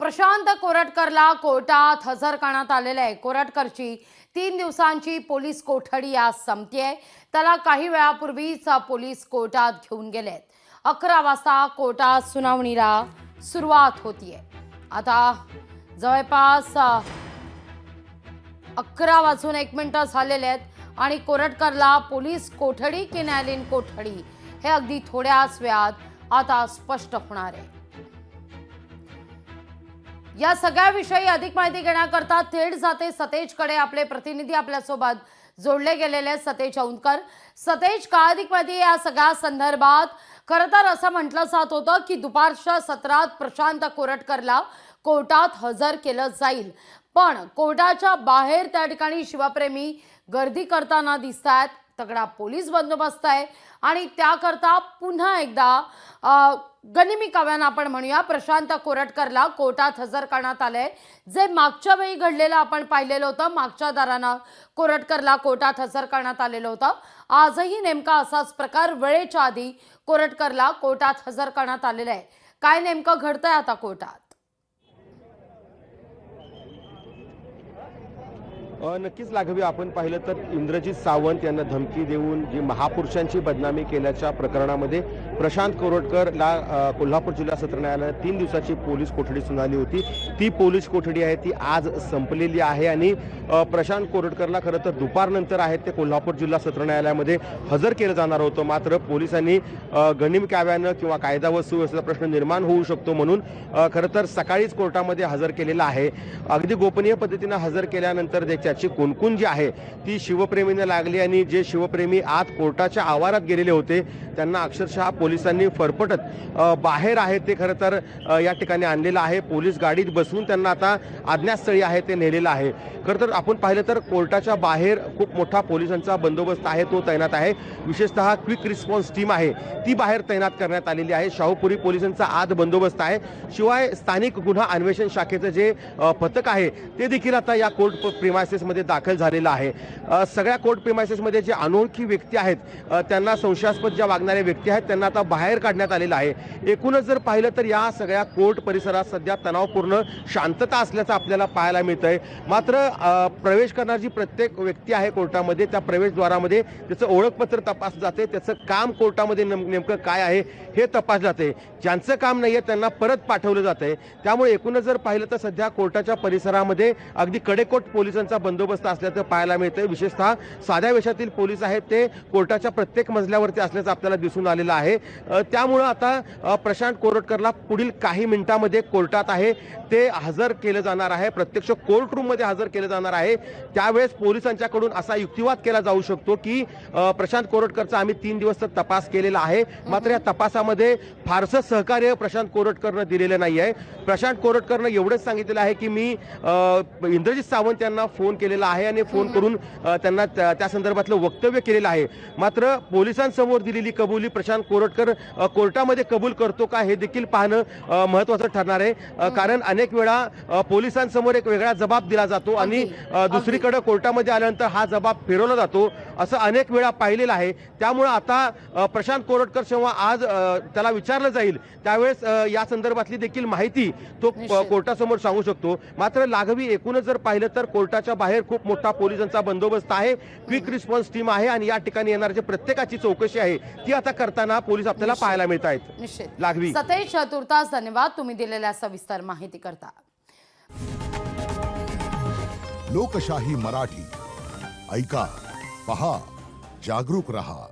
प्रशांत कोरटकरला कोर्टात हजर करण्यात आलेले आहे। कोरटकरची 3 दिवसांची पोलीस कोठडी आज संपतेय। त्याला काही वेळापूर्वीच पोलीस कोर्टात घेऊन गेलेत। 11 वाजता कोर्टात सुनावणीला सुरुवात होतीये। आता जवळपास 11:01 झालेले आहेत आणि कोरटकरला पोलीस कोठडी की न्यायालयीन कोठडी हे अगदी थोड्याच वेळात आता स्पष्ट होणार आहे। या सगळ्याविषयी अधिक माहिती घेण्याकरता थेट जाते सतेजकडे। आपले प्रतिनिधी आपल्यासोबत जोडले गेलेले सतेज औंधकर। सतेज, काय अधिक माहिती या सगळ्या संदर्भात? खरं तर असं म्हटलं जात होतं की दुपारच्या सत्रात प्रशांत कोरटकरला कोर्टात हजर केलं जाईल, पण कोर्टाच्या बाहेर त्या ठिकाणी शिवप्रेमी गर्दी करताना दिसतात। तगडा पोलीस बंदोबस्त आहे आणि त्याकरता पुन्हा एकदा गनिमी काव्यानं आपण म्हणूया प्रशांत कोरटकरला कोर्टात हजर करण्यात आले। जे मागच्या वेळी घडलेलं आपण पाहिलेलं होतं, मागच्या दारानं कोरटकरला कोर्टात हजर करण्यात आलेलं होतं। आजही नेमका असाच प्रकार वेळेच्या आधी कोरटकरला कोर्टात हजर करण्यात आलेलं आहे। काय नेमकं घडतंय आता कोर्टात? नक्कीच लाघवी, आपण पाहिलं तर इंद्रजित सावंत यांना धमकी देऊन जी महापुरुषांची बदनामी केल्याच्या प्रकरणामध्ये प्रशांत कोरटकरला कोल्हापूर जिल्हा सत्र न्यायालयाने 3 दिवसाची पोलीस कोठडी सुनावली होती। ती पोलीस कोठडी आहे ती आज संपलेली आहे आणि प्रशांत कोरटकरला खरं तर दुपारनंतर आहेत ते कोल्हापूर जिल्हा सत्र न्यायालयामध्ये हजर केलं जाणार होतं। मात्र पोलिसांनी गनिमी काव्यानं किंवा कायदा व सुव्यवस्थेचा प्रश्न निर्माण होऊ शकतो म्हणून खरं तर सकाळीच कोर्टामध्ये हजर केलेलं आहे। अगदी गोपनीय पद्धतीनं हजर केल्यानंतर त्याची कुणकुण जी आहे ती शिवप्रेमीने लागली आणि जे शिवप्रेमी आत कोर्टाच्या आवारात गेलेले होते त्यांना अक्षरशः पोलिसांनी फरफटत बाहेर आहे ते खरं तर या ठिकाणी आणलेलं आहे। पोलीस गाडीत बसवून त्यांना आता अज्ञातस्थळी आहे ते नेलेलं आहे। खरं तर आपण पाहिलं तर कोर्टाच्या बाहेर खूप मोठा पोलिसांचा बंदोबस्त आहे तो तैनात आहे। विशेषतः क्विक रिस्पॉन्स टीम आहे ती बाहेर तैनात करण्यात आलेली आहे। शाहूपुरी पोलिसांचा आत बंदोबस्त आहे। शिवाय स्थानिक गुन्हा अन्वेषण शाखेचं जे पथक आहे ते देखील आता या कोर्ट प्रिमायसेसमध्ये दाखल झालेलं आहे। सगळ्या कोर्ट प्रिमायसेसमध्ये जे अनोळखी व्यक्ती आहेत त्यांना संशयास्पद ज्या वागणाऱ्या व्यक्ती आहेत त्यांना आता बाहेर काढण्यात आलेलं आहे। एकूणच जर पाहिलं तर या सगळ्या कोर्ट परिसरात सध्या तणावपूर्ण शांतता असल्याचं आपल्याला पाहायला मिळतंय। मात्र प्रवेश करणारी प्रत्येक व्यक्ती आहे कोर्टामध्ये त्या प्रवेशद्वारामध्ये त्याचं ओळखपत्र तपासलं जाते, त्याचं काम कोर्टामध्ये नेमकं काय आहे हे तपासलं जाते। ज्यांचं काम नाहीये त्यांना परत पाठवलं जातंय। त्यामुळे एकूणच जर पाहिलं तर सध्या कोर्टाच्या परिसरामध्ये अगदी कडेकोट पोलिसांचा बंदोबस्त असल्याचं पाहायला मिळतंय। विशेषतः साध्या वेशातील पोलीस आहेत ते कोर्टाच्या प्रत्येक मजल्यावरती असल्याचं आपल्याला दिसून आलेलं आहे। त्यामुळे आता प्रशांत कोरटकरला पुढील काही मिनिटांमध्ये कोर्टात आहे ते हजर केलं जाणार आहे, प्रत्यक्ष कोर्ट रूम मध्ये हजर केलं जाणार आहे। त्यावेळेस पोलिसांच्याकडून असा युक्तिवाद केला जाऊ शकतो की प्रशांत कोरटकरचा आम्ही 3 दिवस तपास केलेला आहे, मात्र या तपासामध्ये फारसं सहकार्य प्रशांत कोरटकरनं दिलेलं नाही आहे। प्रशांत कोरटकरनं एवढंच सांगितलेलं आहे की मी इंद्रजित सावंत यांना फोन केलेला आहे आणि फोन करून त्यांना त्या संदर्भातलं वक्तव्य केलेलं आहे। मात्र पोलिसांसमोर दिलेली कबुली प्रशांत कोरटकर कोर्टामध्ये कबूल करतो का हे देखील पाहणं महत्त्वाचं ठरणार आहे। कारण अनेक वेळा पोलिसांसमोर एक वेगळा जबाब दिला जातो आणि दुसरीकडे कोर्टामध्ये आल्यानंतर हा जबाब फिरवला जातो, असं अनेक वेळा पाहिलेलं आहे। त्यामुळे आता प्रशांत कोरटकर जेव्हा आज त्याला विचारलं जाईल त्यावेळेस या संदर्भातली देखील माहिती तो कोर्टासमोर सांगू शकतो। मात्र लाघवी, एकूणच जर पाहिलं तर कोर्टाच्या बाहेर खूप मोठा पोलिसांचा बंदोबस्त आहे, क्विक रिस्पॉन्स टीम आहे आणि या ठिकाणी येणारी जे प्रत्येकाची चौकशी आहे ती आता करताना पोलीस आपल्याला पाहायला मिळत आहेत। निश्चित लाघवी। सतेज, तुर्तास धन्यवाद तुम्ही दिलेल्या सविस्तर माहिती करता। लोकशाही मराठी ऐका, पहा, जागरूक रहा।